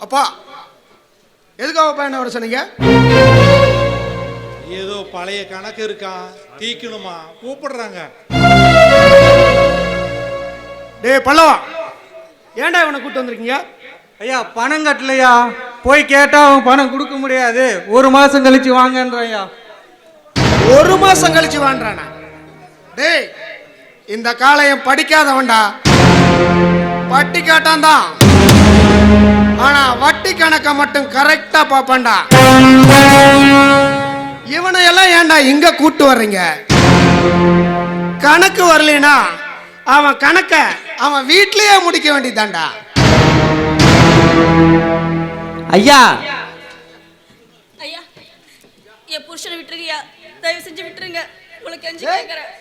அப்பா எதுக்காக பையனை வர சொன்னீங்க? ஏதோ பழைய கணக்கு இருக்கான், தீக்கணுமா, கூப்பிடுறாங்க. டேய் பல்லவா, ஏன்டா இவனை கூட்டு வந்திருக்கீங்க? ஐயா பணம் கட்டலையா, போய் கேட்டா அவன் பணம் கொடுக்க முடியாது, 1 மாசம் கழிச்சு வாங்கன்றாயா. 1 மாசம் கழிச்சு வாங்குறானா? டேய் இந்த காளையன் படிக்காதவன்டா, பட்டி காட்டான்தான், ஆனா வட்டி கணக்க மட்டும் கரெக்டா பாப்பான்டா. இவனை எல்லாம் ஏன்டா இங்க கூட்டு வர்றீங்க? கணக்கு வரலனா அவன் கணக்க அவன் வீட்லயே முடிக்க வேண்டியதான்டா. ஐயா ஐயா என் புருஷனை விட்டுருங்கய்யா, தயவு செஞ்சு விட்டுருங்க, உங்களுக்கு கெஞ்சி கேட்கறேன்.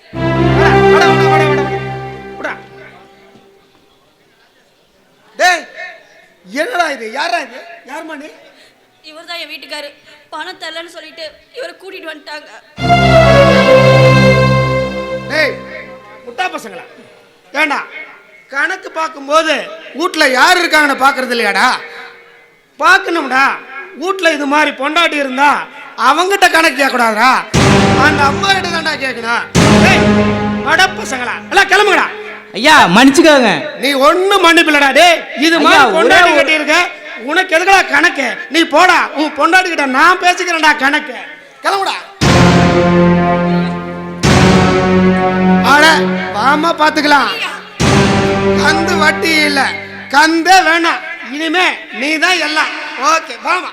டேய் என்னடா இது? யாரா இது? யார் மணி? இவர் தான் என் வீட்டுக்காரு. பணம் தரலன்னு சொல்லிட்டு இவரை கூட்டிட்டு வந்துட்டாங்க. டேய் முட்டா பசங்களா, ஏண்டா கணக்கு பார்க்கும்போது வீட்ல யார் இருக்காங்கன்னு பார்க்கறது இல்லையாடா? பார்க்கணும்டா. வீட்ல இது மாதிரி பொண்டாட்டி இருந்தா அவங்கிட்ட கணக்கு கேட்கக்கூடாதா? அந்த அம்மா கிட்ட தான்டா கேட்கணும். டேய் மட பசங்களா எல்லாம் கிளம்புங்கடா. ஐயா மன்னிச்சுக்கோங்க. நீ ஒன்னும் மன்னிப்பில்லடா. டேய் இது மாதிரி பொண்டாட்டி கட்டி இருக்க, உனக்கு எதுக்குடா கணக்கு? நீ போடா, உன் பொண்டாட்டி கிட்ட நான் பேசிக்கிறேன்டா கணக்கு. கிளம்புடா. ஆட வாமா பாத்துக்கலாம். கந்து வட்டி இல்ல, கந்தே வேணாம். இனிமே நீ தான் எல்லாம். ஓகே வாமா.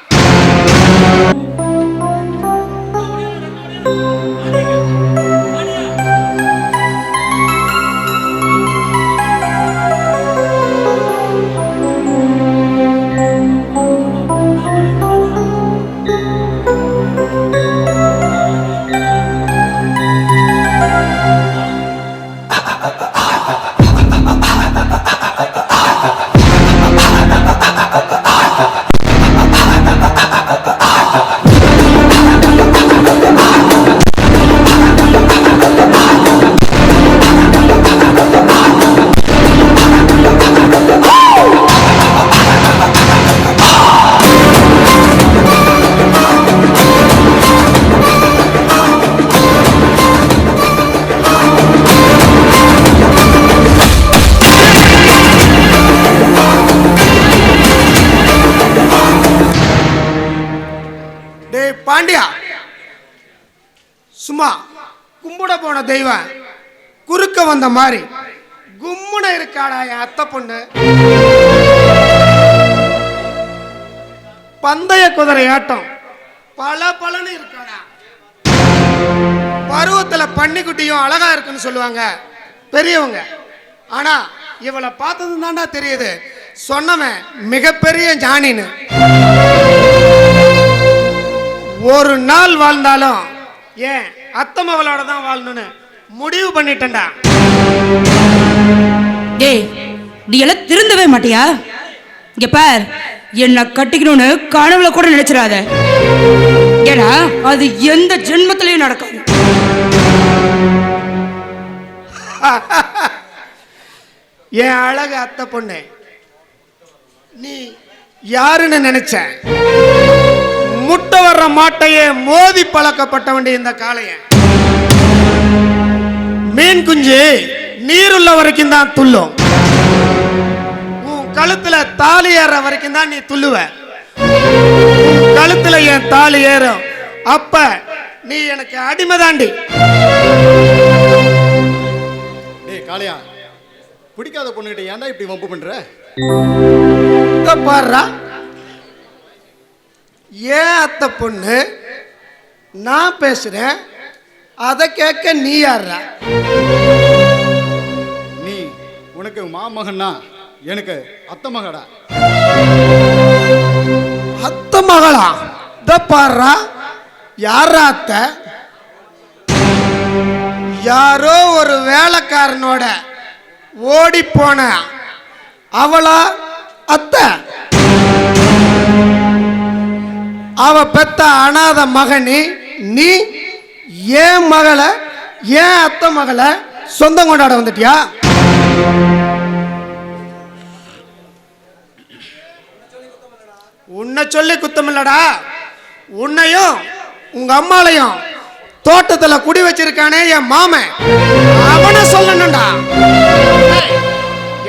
பாண்டியா சும்மா கும்பிட போன தெய்வம் குறுக்க வந்த மாதிரி கும்முன இருக்காடா என் அத்தை பொண்ணு. பந்தய குதிரை ஆட்டம் பல பலன்னு இருக்காடா. பருவத்துல பன்னிக்குட்டியும் அழகா இருக்குன்னு சொல்லுவாங்க பெரியவங்க. ஆனா இவளை பார்த்தது தாண்டா தெரியுது சொன்னவன் மிகப்பெரிய ஞானின்னு. ஒரு நாள் வாழ்ந்தாலும் ஏன் அத்தை மகளோட தான் வாழணும்னு முடிவு பண்ணிட்டேன்டா. டேய் நீ எல்லாம் திருந்தவே மாட்டியா? இங்க பார், என்ன கட்டிக்கணும்னு கனவுல கூட நினைச்சிடாத. ஏன்னா அது எந்த ஜென்மத்திலையும் நடக்காது. என் அழகு அத்தை பொண்ணு, நீ யாருன்னு நினைச்ச? முட்டை வர்ற மாட்டையே மோதி பழக்கப்பட்ட இந்த காளைய. மீன் குஞ்சு நீருள்ள வரைக்கும் தான் துள்ளும். உன் கழுத்துல தாலி ஏற வரைக்கும் தான் நீ துள்ளுவ. கழுத்துல என் தாலி ஏறும், அப்ப நீ எனக்கு அடிமை தாண்டி. டேய் காளையா, பிடிக்காத பொண்ணுகிட்ட ஏன்டா இப்படி வம்பு பண்ற? பாடுறா, ஏன் அத்தை பொண்ணு நான் பேசுறேன், அதை கேட்க நீ யாரா? நீ உனக்கு மாமகன்னா எனக்கு அத்தை மகடா. அத்தை மகளா? இத பாடுறா, யாரா அத்தை? யாரோ ஒரு வேலைக்காரனோட ஓடி போன அவளா அத்தை? அவ பெத்த அனாத மகனி நீ ஏன் மகளை, ஏன் அத்தை மகளை சொந்தம் கொண்டாட வந்துட்டியா? உன்னை சொல்லி குத்தமில்லடா, உன்னையும் உங்க அம்மாலையும் தோட்டத்துல குடி வச்சிருக்கானே என் மாமன், அவனை சொல்லணும்டா.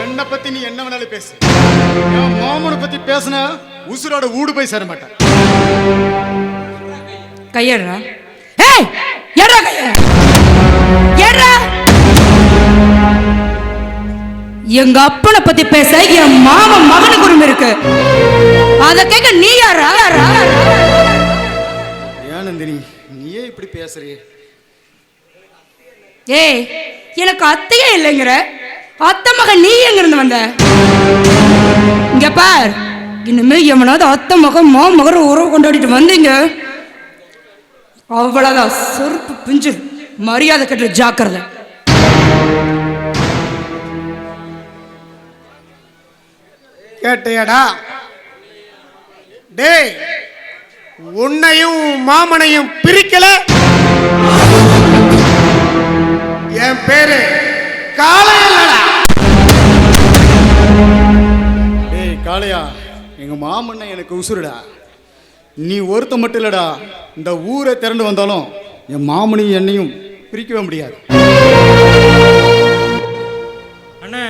என்னை பத்தி நீ என்ன வேணாலும் பேசு, என் மாமனை பத்தி பேசுன உசுரோட ஊடு போய் சேர மாட்டேன். கையறா, ஏய் ஏறா கைய ஏறா. எங்க அப்பனை பத்தி பேச என் மாமன் மகனுக்கு உரிமை இருக்கு, அத கேட்க நீ யாரா? ஏன் நந்தினி நீயே இப்படி பேசுறியே? ஏய் எனக்கு அத்தையே இல்லைங்கிற, அத்தை மகன் நீ எங்க இருந்து வந்த? இங்க பார், இனிமே எவனாவது அத்தை மகன் மகன் உறவு கொண்டாடிட்டு வந்தீங்க அவ்வளவுதான், செருப்பு பிஞ்சு. மரியாதை கட்டுற ஜாக்கிரதை. கேட்டியடா? டேய், உன்னையும் மாமனையும் பிரிக்கல. என் பேரு காளையல்லடா. டேய் காளையா, எங்க மாமன்ன எனக்கு உசுருடா. நீ ஒருத்த மட்டும் இல்லடா, இந்த ஊரை திரண்டு வந்தாலும் என் மாமனையும் என்னையும் பிரிக்கவே முடியாது. அண்ணே,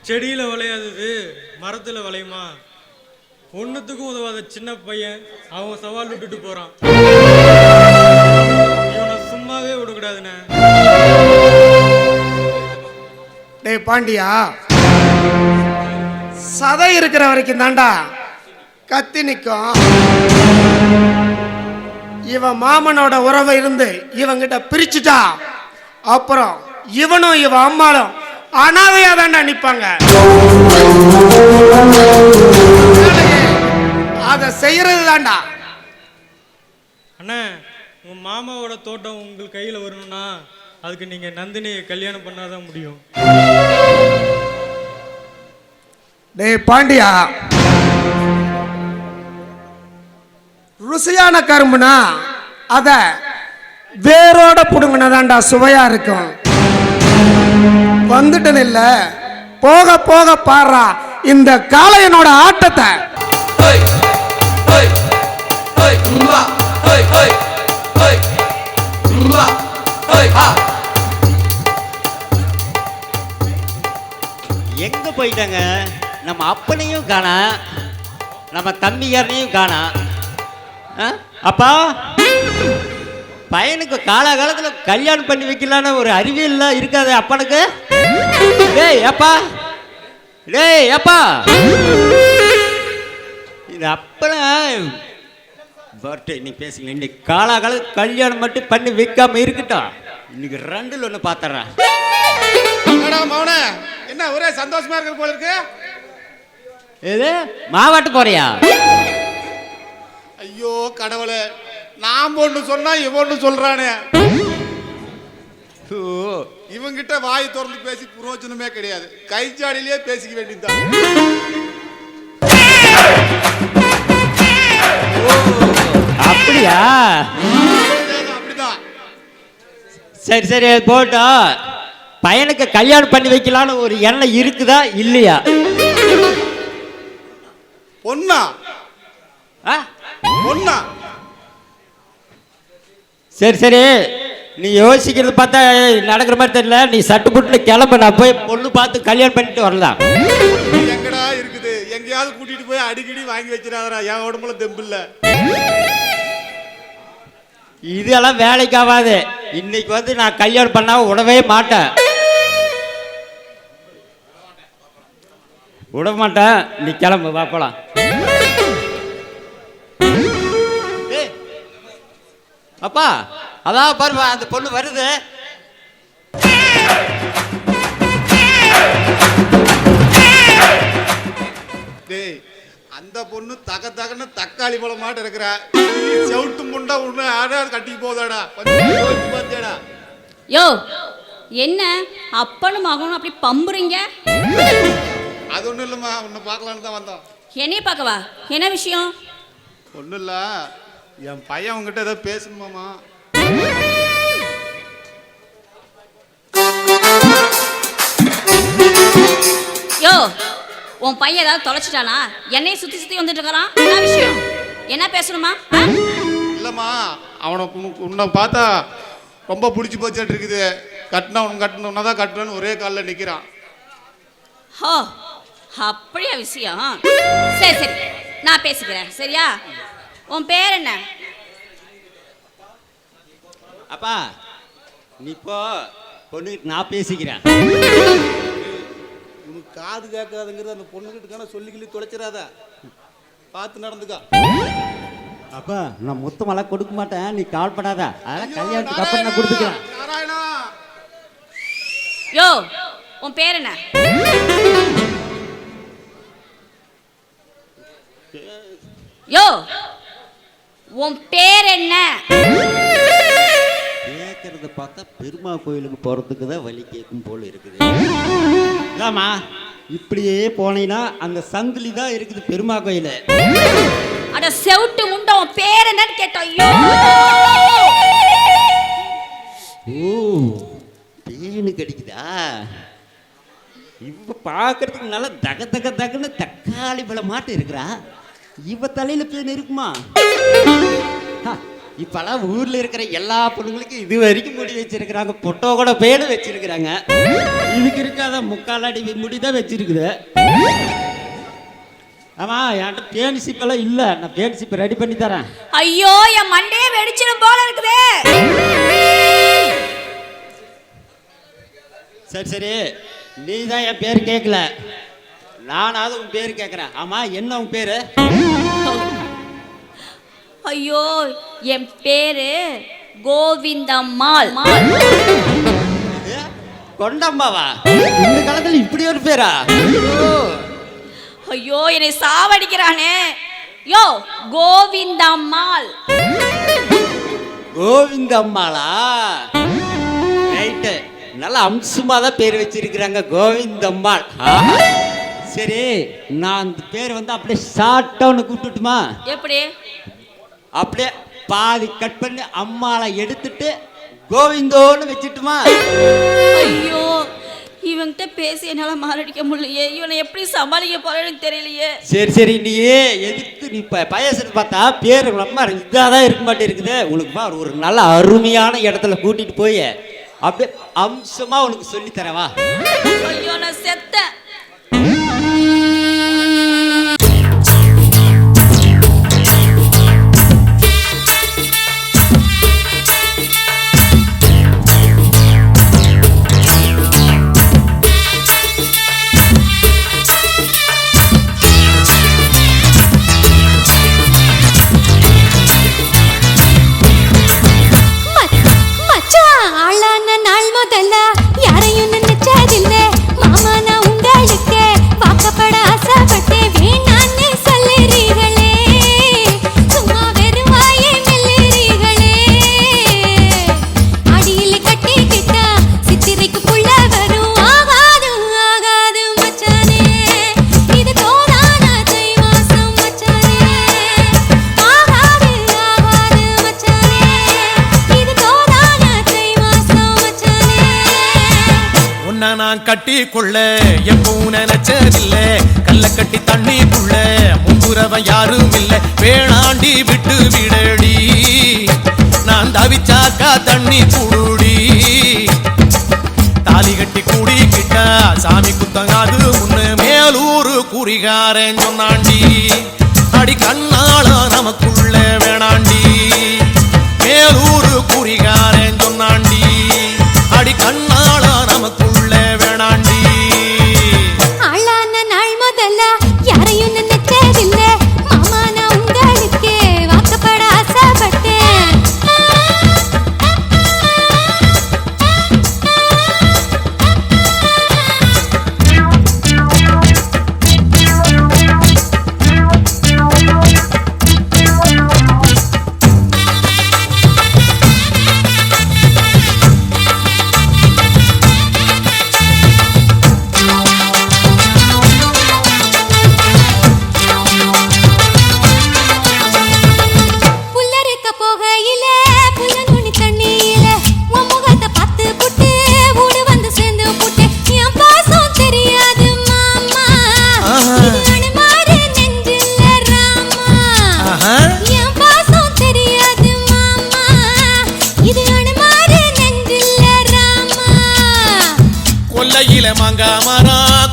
செடியில விளையாதது மரத்துல விளையுமா? ஒன்னுத்துக்கும் உதவாத சின்ன பையன் அவன் சவால் விட்டுட்டு போறான். இவனை சும்மாவே விடக்கூடாதுண்ணே. டேய் பாண்டியா, சதை இருக்கிற வரைக்கும் தாண்டா கத்தி நிற்கும். இவன் மாமனோட உறவை இருந்து இவங்கிட்ட பிரிச்சுட்டா அப்புறம் இவனும் இவன் அம்மாலும் அனாதையா தாண்டா நிற்பாங்க. அதை செய்யறது தாண்டா. அண்ணே, உங்க மாமாவோட தோட்டம் உங்கள் கையில வரணும்னா அதுக்கு நீங்க நந்தினியை கல்யாணம் பண்ணாதான் முடியும். டேய் பாண்டியா, ருசியான கரும்புனா அத வேரோட புடுங்கினதாண்டா சுவையா இருக்கும். வந்துட்டேன் இல்ல, போக போக பாடுறா இந்த காளையனோட ஆட்டத்தை. எங்க போயிட்டாங்க? நம்ம அப்பனையும் காணா, நம்ம தம்பியாரனையும் காணா. அப்பா, பையனுக்கு காலகாலத்தில் கல்யாணம் பண்ணி வைக்கலான்னு ஒரு அறிவியல் இருக்காது அப்பனுக்கு? டேய் அப்பா, டேய் அப்பா, இது அப்புறம் பர்த்டே இன்னைக்கு பேசுங்க. இன்னைக்கு காலாகால கல்யாணம் மட்டும் பண்ணி வைக்காம இருக்கட்டும். இன்னைக்கு 2ல் 1 பார்த்துறேன். என்னடா மௌனே, என்ன ஒரே சந்தோஷமா இருக்கிற போல இருக்கு? எது மாவாட்டு போறியா? ஐயோ கடவுளே, நான் ஒண்ணு சொன்னா இவன் ஒண்ணு சொல்றானே. இவங்கிட்ட வாய் திறந்து பேசி புரோஜனமே கிடையாது. கைச்சாடியிலேயே பேசிக்க வேண்டியதுதான். அப்படியா? அப்படிதான். சரி சரி போட்டோம். பையனுக்கு கல்யாணம் பண்ணி வைக்கலான்னு ஒரு எண்ணம் இருக்குதா இல்லையா? பொண்ணா? பொண்ணா? சரி சரி, நீ யோசிக்கிறது பார்த்தா நடக்கிற மாதிரி தெரியல. நீ சட்டு புட்டுல கிளம்ப, நான் போய் பொண்ணு பார்த்து கல்யாணம் பண்ணிட்டு வரலாம். எங்கடா இருக்குது? எங்கேயாவது கூட்டிட்டு போய் அடிக்கடி வாங்கி வச்சிடாதடா. என் உடம்புல தெம்பு இல்ல. இதெல்லாம் வேலைக்கு ஆகாது. இன்னைக்கு வந்து நான் கல்யாணம் பண்ணா விடவே மாட்டேன். விட மாட்டேன். நீ கிளம்பு, வா போலாம். அப்பா அதான் பாருப்பா, அந்த பொண்ணு வருது. டேய், அந்த பொண்ணு தக தகன்னு தக்காளி பழம் மாட்டு இருக்கிற செவுட்டு முண்டா ஒண்ணு யாராவது கட்டிக்கு போதாடா. பாத்தியாடா? யோ, என்ன அப்பனும் மகனும் அப்படி பம்புறீங்க? அது ஒண்ணும் இல்லம்மா, உன்னை பார்க்கலான்னு தான் வந்தோம். என்னைய பார்க்கவா? என்ன விஷயம்? ஒன்றும் இல்லை, என் பையன் உங்ககிட்ட ஏதோ பேசணுமாமா. யோ, உன் பையன் ஏதாவது தொலைச்சிட்டானா? என்னைய சுத்தி சுத்தி வந்துட்டு இருக்கான். என்ன விஷயம்? என்ன பேசணுமா? இல்லைம்மா, அவனை உன்னை பார்த்தா ரொம்ப பிடிச்சி போச்சுட்டு இருக்குது. கட்டணும்னா தான் கட்டணும்னு ஒரே காலில் நிற்கிறான். ஹோ, அப்படியா விஷயம்? சரி சரி, நான் பேசிக்கிறேன். சரியா? உன் பேர் என்ன? அப்பா நீ இப்போ பொண்ணுகிட்ட நான் பேசிக்கிறேன். உனக்கு காது கேட்காதுங்கிறது அந்த பொண்ணுகிட்ட சொல்லி தொலைச்சிடாத. பார்த்து நடந்துக்கா. அப்பா நான் மொத்தமெல்லாம் கொடுக்க மாட்டேன், நீ கால் பண்ணாத. அதெல்லாம் கல்யாணத்துக்கு அப்புறம் நான் கொடுத்துக்கிறேன். யோ, உன் பேர் என்ன? யோ, உன் பேர் என்ன? கேட்கறத பார்த்தா பெருமா கோயிலுக்கு போறதுக்கு தான் வழி கேட்கும் போல இருக்குது. ஆமா, இப்படியே போனீங்கன்னா அந்த சங்கிலி தான் இருக்குது பெருமா கோயில். அட செவுட்டு முண்டை, உன் பேர் என்னன்னு கேட்டோம். ஓ, பேனு கிடைக்குதா? இவ பார்க்கறதுக்கு நல்லா தக தக தகன்னு தக்காளி பழம் மாட்டு இருக்கிறா. இவ தலையில பேன் இருக்குமா? இப்பெல்லாம் ஊர்ல இருக்கிற எல்லா பொண்ணுங்களுக்கும் இது வரைக்கும் முடி வச்சிருக்கிறாங்க. பொட்டோ கூட பேனு வச்சிருக்கிறாங்க. இதுக்கு இருக்காத முக்கால் அடி முடிதான் வச்சிருக்குது. ஆமா, என்கிட்ட பேன் சிப்பெல்லாம் இல்ல. நான் பேன் சிப்பை ரெடி பண்ணி தரேன். ஐயோ, என் மண்டையே வெடிச்சிடும் போல இருக்குதே. சரி சரி, நீ தான் என் பேர் கேட்கல, நானாவது உன் பேர் கேட்குறேன். ஆமா, என்ன உன் பேரு? ஐயோ, என் பேரு கோவிந்தம்மாள். கொண்டம்மாவா? இந்த காலத்துல இப்படி ஒரு பேரா? ஐயோ, என்னை சாவடிக்கிறானே. யோ, கோவிந்தம்மாள். கோவிந்தம்மாளா? ரைட்டு, நல்ல அம்சமா தான் பேர் வச்சிருக்கிறாங்க, கோவிந்தம்மாள். சரி, நான் அந்த பேர் வந்து அப்படியே ஷார்ட்டா ஒன்று கூப்பிட்டுட்டுமா? எப்படி? அப்படியே பாதி கட் பண்ணி அம்மாளை எடுத்துட்டு கோவிந்தோன்னு வச்சுட்டுமா? ஐயோ, இவன்கிட்ட பேசி என்னால மாரடிக்க முடியலையே. இவனை எப்படி சமாளிக்க போறேன்னு தெரியலையே. சரி சரி, நீயே எதுக்கு நீ பயசன்னு பார்த்தா பேர் ரொம்ப இதாக தான் இருக்க மாட்டே இருக்குது. உனக்கு ஒரு நல்ல அருமையான இடத்துல கூட்டிட்டு போய் அப்படியே அம்சமா உனக்கு சொல்லி தரவா? ஐயோ, நான் செத்தேன். நான் கட்டி கொள்ள எப்பவும் நினைச்சதில்ல கல்ல கட்டி தண்ணிக்குள்ள முன்புறவன் யாரும் இல்ல வேணாண்டி விட்டு விடடி நான் தவிச்சாக்கா தண்ணி குடுடி தாலி கட்டி கூடிக்கிட்டா சாமி குத்தங்காது முன்னு மேலூரு குறிகாரன் சொன்னாண்டி அடி கண்ணால நமக்குள்ள வேணாண்டி மேலூரு குறிகாரன் சொன்னாண்டி அடி கண்ணால நமக்குள்ள வேணாண்டி ஆளான நாள் முதல்ல யாரையும் நினைச்சதில்ல மாமா நான் உங்களுக்கு வாக்கப்பட ஆசைப்பட்டேன்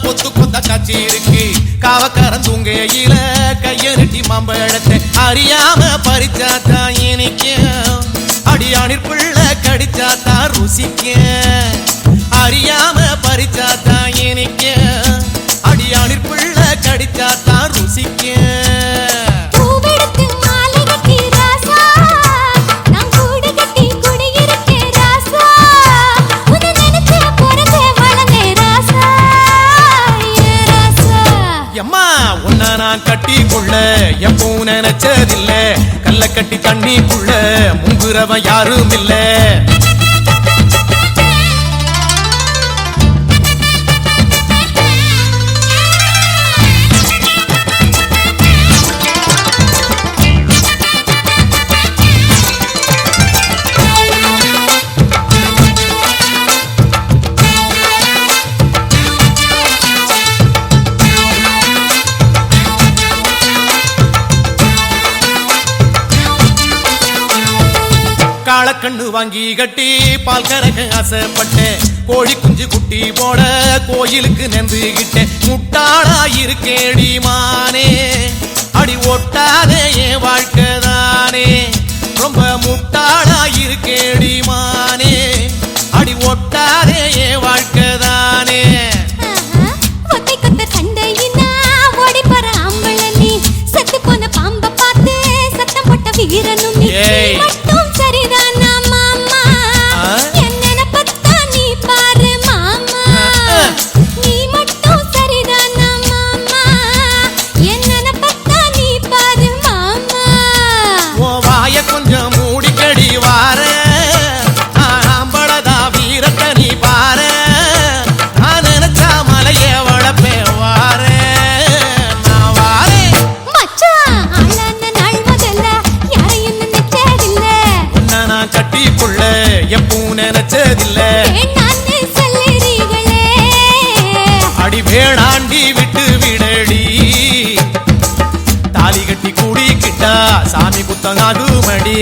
கொத்து கொத்த காட்சி இருக்கு காவக்காரன் தூங்கையில கையெருட்டி மாம்பழத்தை அறியாம பறிச்சாத்தா இனிக்கும் அடியானிற் பிள்ளை கடிச்சாத்தா ருசிக்கும் அறியாம பறிச்சாத்தா இனிக்கும் அடியானிற் பிள்ளை கடிச்சாத்தா ருசிக்கும் நான் கட்டி கொள்ள எப்பவும் நினைச்சதில்ல கல்ல கட்டி தண்ணிக்குள்ள முங்குறவன் யாரும் இல்ல காளக்கண்ணு வாங்கி கட்டி பால் கறக்க ஆசைப்பட்டேன் கோழி குஞ்சு குட்டி போட கோயிலுக்கு நெந்துகிட்டேன் முட்டாளா இருக்கேடி மானே அடி ஒட்டாதே என் வாழ்க்கை தானே ரொம்ப முட்டாளா இருக்கேடி மானே அடி ஒட்டாதே என் வாழ்க்கை தானே வீரனும் மட்டும் சரிதானா மாமா என்ன பத்தா நீ பாரு மாமா நீ மட்டும் சரிதானா மாமா என்ன பத்தா நீ பாரு மாமா ஓ வாய கொஞ்சம் மூடிக்கடி வார ஆம்பளதா வீரத்தை நீ பாரு நான் நினைச்சா மலைய வளப்பே வார நான் வாரேன் மச்சான் ஆளான நாள் முதல்ல கட்டி கொள்ள எப்பவும் நினைச்சதில்ல அடி வேணாண்டி விட்டு விடடி தாலி கட்டி கூடிக்கிட்டா சாமி குத்தங்காது மடி